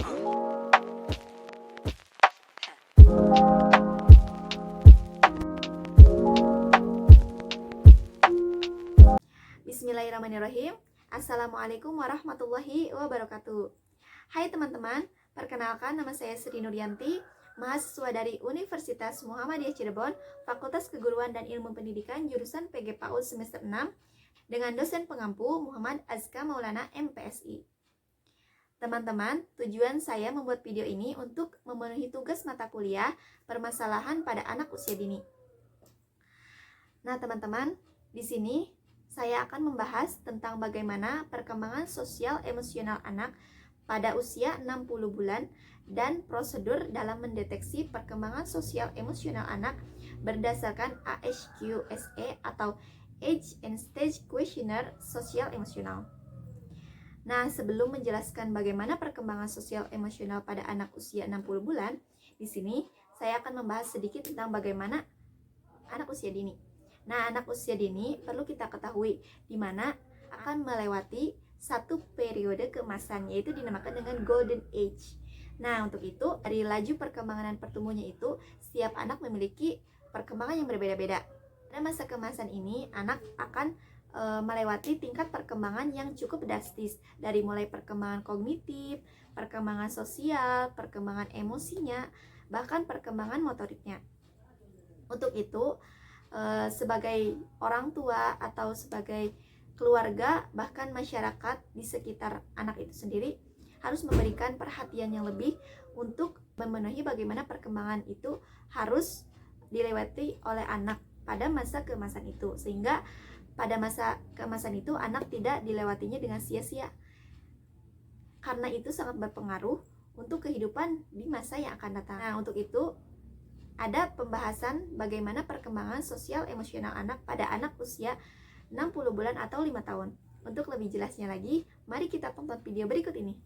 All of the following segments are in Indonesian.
Bismillahirrahmanirrahim. Assalamualaikum warahmatullahi wabarakatuh. Hai teman-teman, perkenalkan nama saya Sri Nuryanti, mahasiswa dari Universitas Muhammadiyah Cirebon, Fakultas Keguruan dan Ilmu Pendidikan jurusan PG PAUD semester 6 dengan dosen pengampu Muhammad Azka Maulana MPSI. Teman-teman, tujuan saya membuat video ini untuk memenuhi tugas mata kuliah permasalahan pada anak usia dini. Nah, teman-teman, di sini saya akan membahas tentang bagaimana perkembangan sosial emosional anak pada usia 60 bulan dan prosedur dalam mendeteksi perkembangan sosial emosional anak berdasarkan AHQ-SE atau Age and Stage Questionnaire Sosial Emosional. Nah, sebelum menjelaskan bagaimana perkembangan sosial emosional pada anak usia 60 bulan, di sini saya akan membahas sedikit tentang bagaimana anak usia dini. Nah, anak usia dini perlu kita ketahui di mana akan melewati satu periode keemasan, yaitu dinamakan dengan golden age. Nah, untuk itu dari laju perkembangan dan pertumbuhannya itu setiap anak memiliki perkembangan yang berbeda-beda. Pada masa keemasan ini anak akan melewati tingkat perkembangan yang cukup drastis, dari mulai perkembangan kognitif, perkembangan sosial, perkembangan emosinya, bahkan perkembangan motoriknya. Untuk itu sebagai orang tua atau sebagai keluarga, bahkan masyarakat di sekitar anak itu sendiri harus memberikan perhatian yang lebih untuk memenuhi bagaimana perkembangan itu harus dilewati oleh anak pada masa keemasan itu, sehingga pada masa keemasan itu anak tidak dilewatinya dengan sia-sia, karena itu sangat berpengaruh untuk kehidupan di masa yang akan datang. Nah, untuk itu ada pembahasan bagaimana perkembangan sosial emosional anak pada anak usia 60 bulan atau 5 tahun. Untuk lebih jelasnya lagi, mari kita tonton video berikut ini.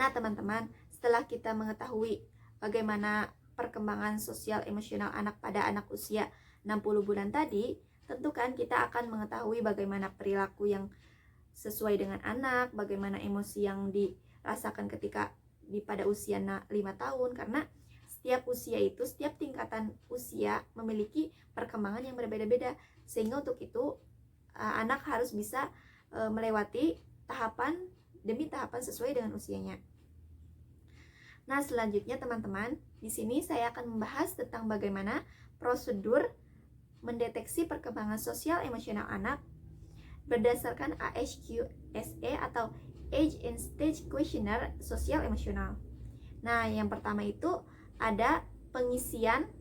Nah, teman-teman, setelah kita mengetahui bagaimana perkembangan sosial emosional anak pada anak usia 60 bulan tadi, tentu kan kita akan mengetahui bagaimana perilaku yang sesuai dengan anak, bagaimana emosi yang dirasakan ketika pada usia 5 tahun, karena setiap usia itu, setiap tingkatan usia memiliki perkembangan yang berbeda-beda, sehingga untuk itu anak harus bisa melewati tahapan demi tahapan sesuai dengan usianya. Nah, selanjutnya teman-tean, di sini saya akan membahas tentang bagaimana prosedur mendeteksi perkembangan sosial emosional anak berdasarkan AHQ-SE atau Age and Stage Questionnaire Sosial Emosional. Nah, yang pertama itu ada pengisian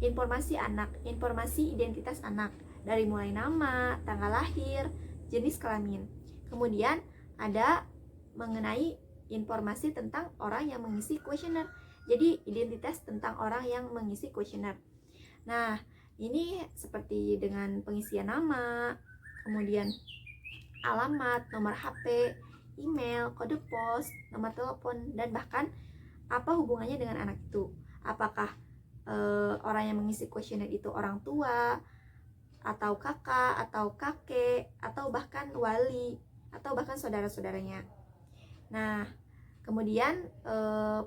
informasi anak, informasi identitas anak, dari mulai nama, tanggal lahir, jenis kelamin. Kemudian ada mengenai informasi tentang orang yang mengisi kuesioner. Jadi identitas tentang orang yang mengisi kuesioner. Nah, ini seperti dengan pengisian nama, kemudian alamat, nomor HP, email, kode pos, nomor telepon, dan bahkan apa hubungannya dengan anak itu. Apakah orang yang mengisi kuesioner itu orang tua, atau kakak, atau kakek, atau bahkan wali, atau bahkan saudara-saudaranya. Nah, kemudian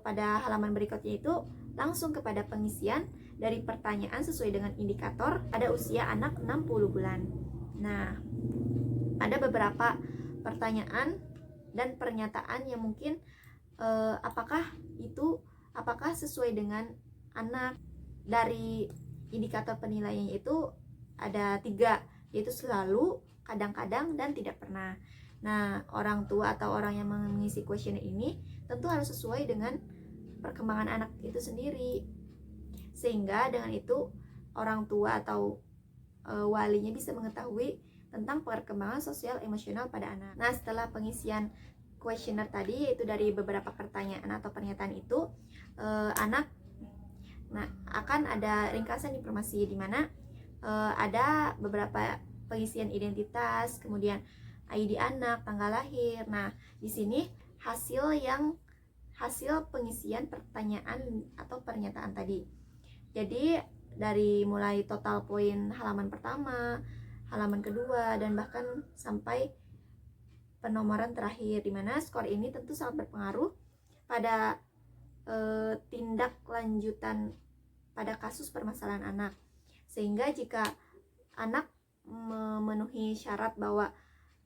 pada halaman berikutnya itu langsung kepada pengisian dari pertanyaan sesuai dengan indikator pada usia anak 60 bulan. Nah, ada beberapa pertanyaan dan pernyataan yang mungkin apakah sesuai dengan anak. Dari indikator penilaiannya itu ada 3, yaitu selalu, kadang-kadang, dan tidak pernah. Nah, orang tua atau orang yang mengisi kuesioner ini tentu harus sesuai dengan perkembangan anak itu sendiri, sehingga dengan itu orang tua atau walinya bisa mengetahui tentang perkembangan sosial emosional pada anak. Nah, setelah pengisian kuesioner tadi, yaitu dari beberapa pertanyaan atau pernyataan itu, anak akan ada ringkasan informasi di mana ada beberapa pengisian identitas, kemudian ID anak, tanggal lahir. Nah, di sini hasil pengisian pertanyaan atau pernyataan tadi. Jadi dari mulai total poin halaman pertama, halaman kedua, dan bahkan sampai penomoran terakhir, di mana skor ini tentu sangat berpengaruh pada tindak lanjutan pada kasus permasalahan anak. Sehingga jika anak memenuhi syarat bahwa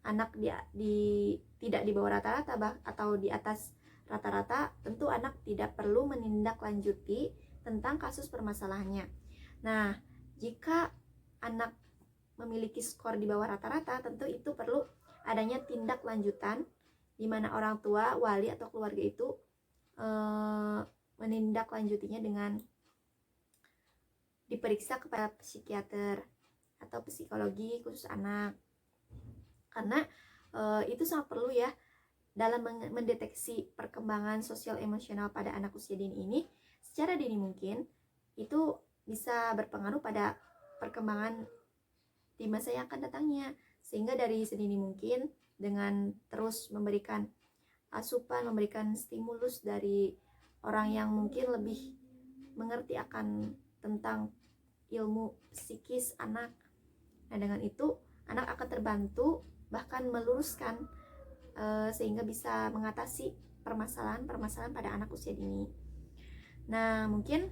anak tidak di bawah rata-rata atau di atas rata-rata, tentu anak tidak perlu menindaklanjuti tentang kasus permasalahannya. Nah, jika anak memiliki skor di bawah rata-rata, tentu itu perlu adanya tindak lanjutan di mana orang tua, wali atau keluarga itu menindaklanjutinya dengan diperiksa kepada psikiater atau psikologi khusus anak, karena itu sangat perlu ya dalam mendeteksi perkembangan sosial emosional pada anak usia dini ini secara dini mungkin. Itu bisa berpengaruh pada perkembangan di masa yang akan datangnya, sehingga dari sedini mungkin dengan terus memberikan asupan, memberikan stimulus dari orang yang mungkin lebih mengerti akan tentang ilmu psikis anak. Nah, dengan itu anak akan terbantu, bahkan meluruskan sehingga bisa mengatasi permasalahan-permasalahan pada anak usia dini. Nah, mungkin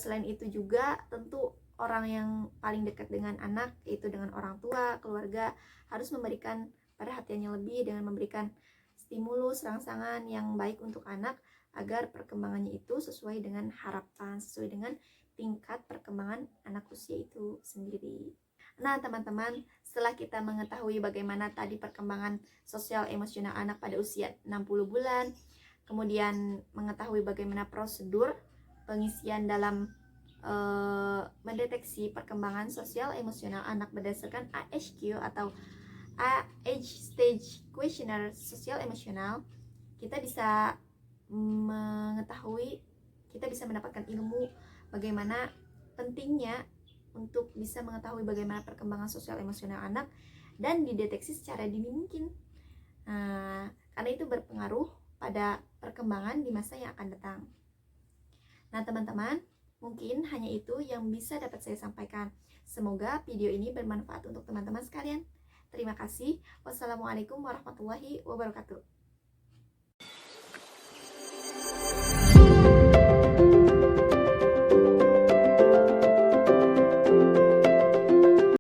selain itu juga tentu orang yang paling dekat dengan anak, yaitu dengan orang tua, keluarga, harus memberikan perhatiannya lebih dengan memberikan stimulus, rangsangan yang baik untuk anak agar perkembangannya itu sesuai dengan harapan, sesuai dengan tingkat perkembangan anak usia itu sendiri. Nah, teman-teman, setelah kita mengetahui bagaimana tadi perkembangan sosial emosional anak pada usia 60 bulan, kemudian mengetahui bagaimana prosedur pengisian dalam mendeteksi perkembangan sosial emosional anak berdasarkan ASQ atau Age Stage Questionnaire Sosial Emosional, kita bisa mengetahui, kita bisa mendapatkan ilmu bagaimana pentingnya untuk bisa mengetahui bagaimana perkembangan sosial emosional anak dan dideteksi secara dini mungkin. Karena itu berpengaruh pada perkembangan di masa yang akan datang. Nah, teman-teman, mungkin hanya itu yang bisa dapat saya sampaikan. Semoga video ini bermanfaat untuk teman-teman sekalian. Terima kasih. Wassalamualaikum warahmatullahi wabarakatuh.